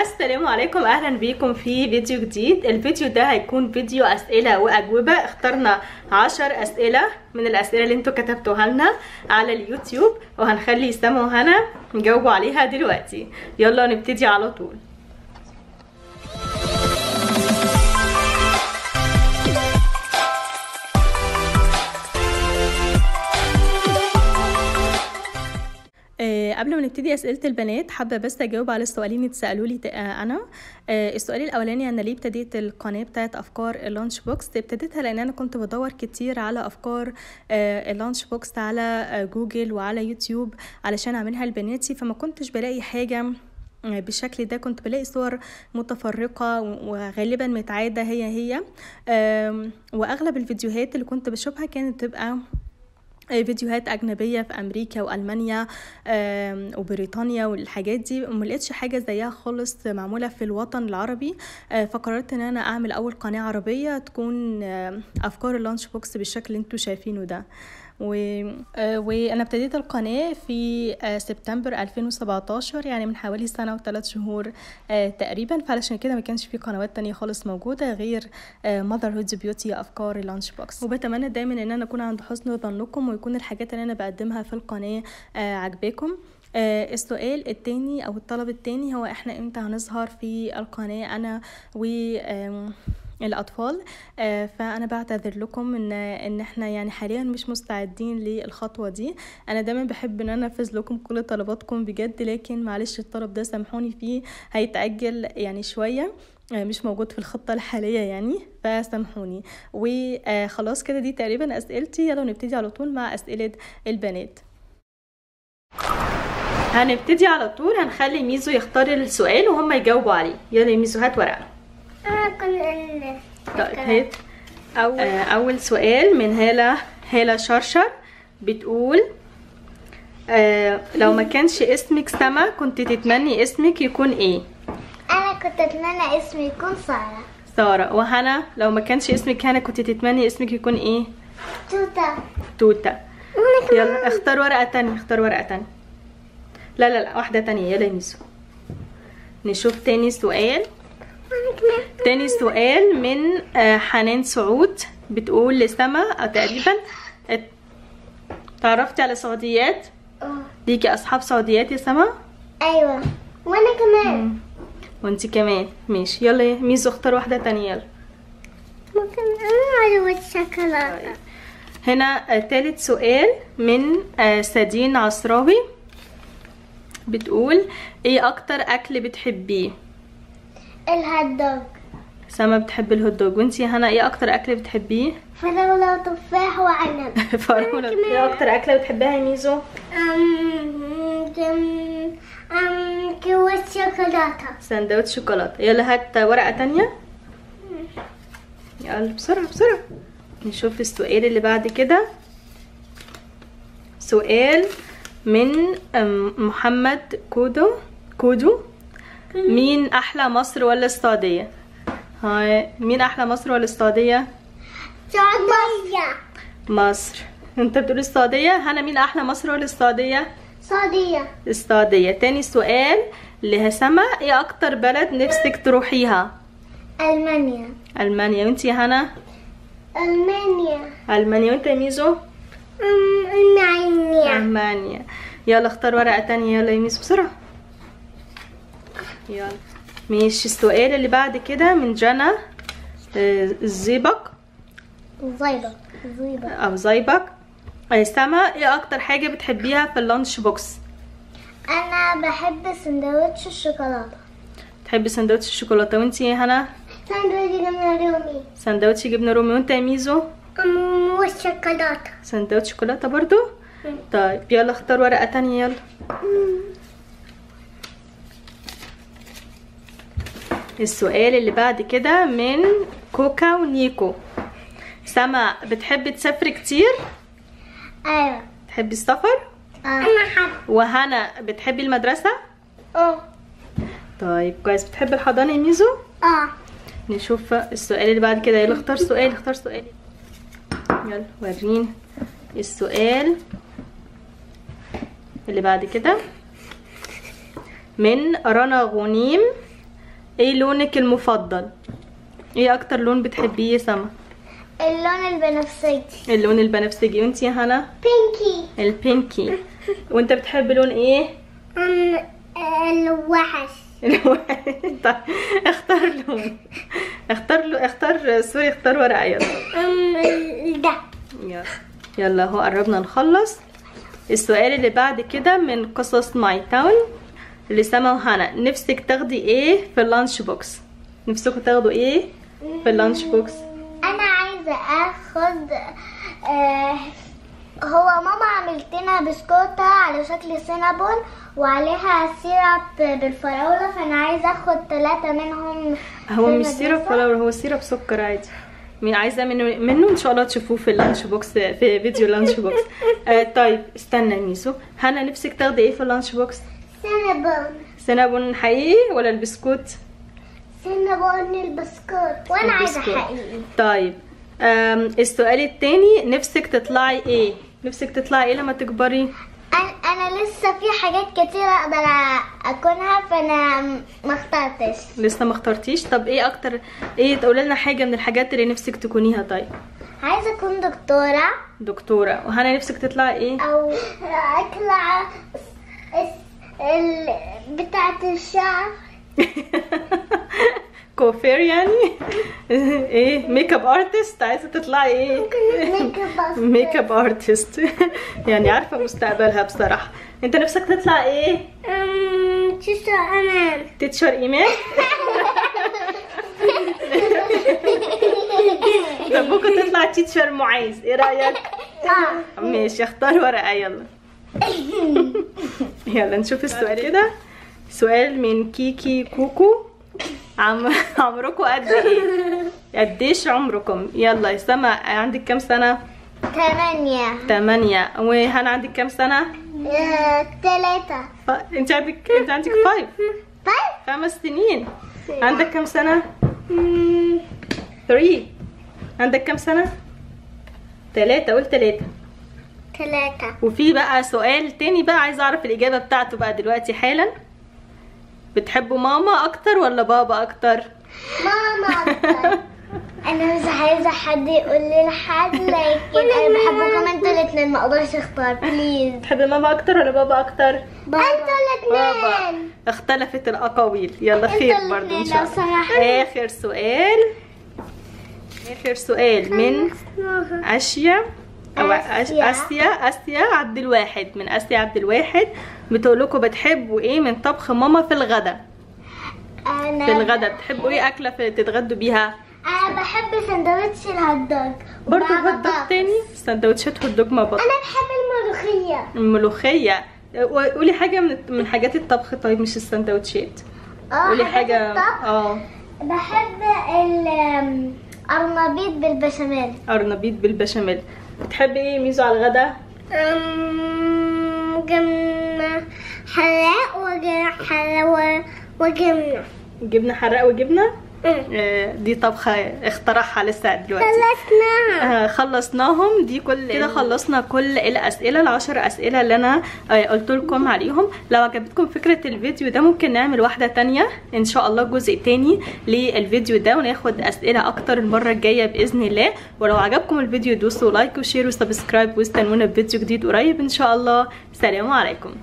السلام عليكم، اهلا بيكم في فيديو جديد. الفيديو ده هيكون فيديو اسئله واجوبه. اخترنا 10 اسئله من الاسئله اللي انتوا كتبتوها لنا على اليوتيوب، وهنخلي سما وهنا نجاوبوا عليها دلوقتي. يلا نبتدي على طول. قبل ما نبتدي اسئله البنات، حابه بس اجاوب على السؤالين اللي اتسالوا لي انا. السؤال الاولاني، انا ليه ابتديت القناه بتاعت افكار اللانش بوكس؟ ابتديتها لان انا كنت بدور كتير على افكار اللانش بوكس على جوجل وعلى يوتيوب علشان اعملها لبناتي، فما كنتش بلاقي حاجه بالشكل ده. كنت بلاقي صور متفرقة وغالبا متعادة هي واغلب الفيديوهات اللي كنت بشوفها كانت تبقى فيديوهات أجنبية في أمريكا وألمانيا وبريطانيا والحاجات دي. ملقتش حاجة زيها خالص معمولة في الوطن العربي، فقررت ان انا اعمل اول قناة عربية تكون افكار اللانش بوكس بالشكل اللي انتوا شايفينه ده. وانا ابتديت القناة في سبتمبر 2017، يعني من حوالي سنة و3 شهور تقريبا، فعلشان كده ما كانش في قنوات تانية خالص موجودة غير Motherhood Beauty افكار اللانش بوكس. وبتمنى دايما ان انا اكون عند حسن ظنكم ويكون الحاجات اللي انا بقدمها في القناة عجباكم. السؤال التاني او الطلب التاني هو احنا امتى هنظهر في القناة انا و الأطفال؟ فأنا بعتذر لكم إن إحنا يعني حاليا مش مستعدين للخطوة دي. أنا دايما بحب إن أنا أنفذ لكم كل طلباتكم بجد، لكن معلش الطلب ده سامحوني فيه هيتأجل يعني شوية، مش موجود في الخطة الحالية يعني، فسامحوني. وخلاص كده دي تقريبا أسئلتي. يلا نبتدي على طول مع أسئلة البنات. هنبتدي على طول، هنخلي ميزو يختار السؤال وهم يجاوبوا عليه. يلا يا ميزو هات ورقة. طيب هات اول سؤال من هالة شرشر، بتقول لو ما كانش اسمك سما كنت تتمني اسمك يكون ايه؟ انا كنت اتمنى اسمي يكون سارة. وهنا لو ما كانش اسمك هنا كنت تتمني اسمك يكون ايه؟ توتة. يلا اختار ورقة تانية، لا واحدة تانية. يلا يا ميسو نشوف تاني سؤال من حنان سعود، بتقول لسما تقريبا تعرفتي على سعوديات؟ ليكي اصحاب سعوديات يا سما؟ ايوه وانا كمان. وانتي كمان؟ ماشي. يلا يا ميزو اختار واحده تانية. يلا ممكن انا عايزه الشوكولاته. هنا تالت سؤال من سدين عصراوي، بتقول ايه اكتر اكل بتحبيه؟ الهوت دوج. سما بتحب الهوت دوج. وانتي هنا ايه اكتر اكل بتحبيه؟ فراولة وتفاح وعنب. فراولة. ايه اكتر اكله بتحبها يا ميزو؟ كيوت شوكولاته. سندوتش شوكولاته. يلا هات ورقه تانية. يلا بسرعه. نشوف السؤال اللي بعد كده. سؤال من محمد كودو، مين احلى مصر ولا السعوديه؟ هاي مين احلى مصر ولا السعوديه؟ مصر. انت بتقول السعوديه. هنا مين احلى مصر ولا السعوديه؟ السعوديه. تاني سؤال لهسما، ايه اكتر بلد نفسك تروحيها؟ المانيا. وانتي يا هنا؟ المانيا. وانت يا ميزو؟ المانيا. يلا اختار ورقه تانية. يلا يا ميزو بسرعه. يلا ماشي. السؤال اللي بعد كده من جنى زيبق. سما، ايه اكتر حاجه بتحبيها في اللانش بوكس؟ انا بحب سندوتش الشوكولاته. تحبي سندوتش الشوكولاته. وانتي يا هنا؟ سندوتش جبنه رومي. وانت يا ميزو؟ والشوكولاته. سندوتش شوكولاته برضو. طيب يلا اختار ورقه تانية. يلا السؤال اللي بعد كده من كوكا ونيكو، سما بتحبي تسافري كتير؟ ايوه. تحبي السفر؟ انا حابه. وهنا بتحبي المدرسه؟ طيب كويس. بتحبي الحضانه يا ميزو؟ نشوف السؤال اللي بعد كده. يلا اختار سؤال. يلا وريني السؤال اللي بعد كده من رنا غنيم، ايه لونك المفضل؟ ايه اكتر لون بتحبيه يا سما؟ اللون البنفسجي. اللون البنفسجي. وانت يا هنا؟ بينكي. البينكي. وانت بتحب لون ايه؟ الوحش. طيب اختار لون. اختار ورقه. يلا ده. يلا اهو قربنا نخلص. السؤال اللي بعد كده من قصص ماي تاون لسما وهنا. نفسك تاخدي ايه في اللانش بوكس؟ نفسكم تاخدوا ايه في اللانش بوكس؟ انا عايزه اخد هو ماما عملت لنا بسكوتة على شكل سينابون وعليها سيرب بالفراولة، فانا عايزه اخد 3 منهم. هو مش سيرب فراولة، هو سيرب سكر عادي. مين عايزه منه ان شاء الله تشوفوه في اللانش بوكس، في فيديو اللانش بوكس. طيب استنى ميسو، هنا نفسك تاخدي ايه في اللانش بوكس؟ سينابون حقيقي ولا البسكوت؟ سينابون البسكوت، وانا عايزه حقيقي. طيب السؤال التاني، نفسك تطلعي ايه؟ نفسك تطلعي ايه لما تكبري؟ انا لسه في حاجات كتير اقدر اكونها، فانا ما اخترتش. لسه ما اخترتيش؟ طب ايه اكتر، ايه تقولي لنا حاجه من الحاجات اللي نفسك تكونيها؟ طيب عايزه اكون دكتوره. وهنا نفسك تطلعي ايه؟ او اطلع بتاعه الشعر. كوفير يعني. ايه ميك اب ارتست؟ عايزه تطلعي ايه؟ ميك اب ارتست. يعني عارفه مستقبلها بصراحه. انت نفسك تطلع ايه؟ تيتشر ايمان. تيتشر ايمان. طب ممكن تطلع تيتشر معاذ، ايه رايك؟ ماشي، اختار ورقه. يلا يلا نشوف السؤال كده. سؤال من كيكي كوكو. عمركم قد ايه؟ قديش عمركم؟ يلا يا سما، عندك كام سنة؟ 8. وهنا عندك كام سنة؟ 3. انت عندك 5 سنين. عندك كام سنة؟ 3. عندك كام سنة؟ 3. قول 3. وفي بقى سؤال تاني بقى عايزة اعرف الإجابة بتاعته بقى دلوقتي حالا. بتحبوا ماما اكتر ولا بابا اكتر؟ ماما اكتر. انا مش عايزه حد يقول لي لحد، لكن انا بحبكم انتوا الاثنين، ما اقدرش اختار. بليز. تحبي ماما اكتر ولا بابا اكتر؟ انتوا الاثنين. اختلفت الاقاويل. يلا خير برضه ان شاء الله. اخر سؤال من اسيا عبد الواحد. من اسيا عبد الواحد بتقول لكم بتحبوا ايه من طبخ ماما في الغدا؟ في الغدا بتحبوا ايه اكله تتغدوا بيها؟ انا بحب سندوتش الهوت دوج. برضه هوت دوج تاني؟ سندوتشات هوت دوج مع بطاطس. انا بحب الملوخيه. قولي حاجه من حاجات الطبخ. طيب مش السندوتشات. قولي حاجه. بحب القرنبيط بالبشاميل. بتحبي ايه ميزو على الغدا؟ جبنه حراق جبنه حراق وجبنه. دي طبخه اخترعها لسه دلوقتي. خلصناهم. دي كده خلصنا كل الاسئله ال10 اسئله اللي انا قلت لكم عليهم. لو عجبتكم فكره الفيديو ده ممكن نعمل واحده تانية ان شاء الله، جزء تاني للفيديو ده، وناخد اسئله اكتر المره الجايه باذن الله. ولو عجبكم الفيديو دوسوا لايك وشير وسبسكرايب، واستنونا بفيديو جديد قريب ان شاء الله. سلام عليكم.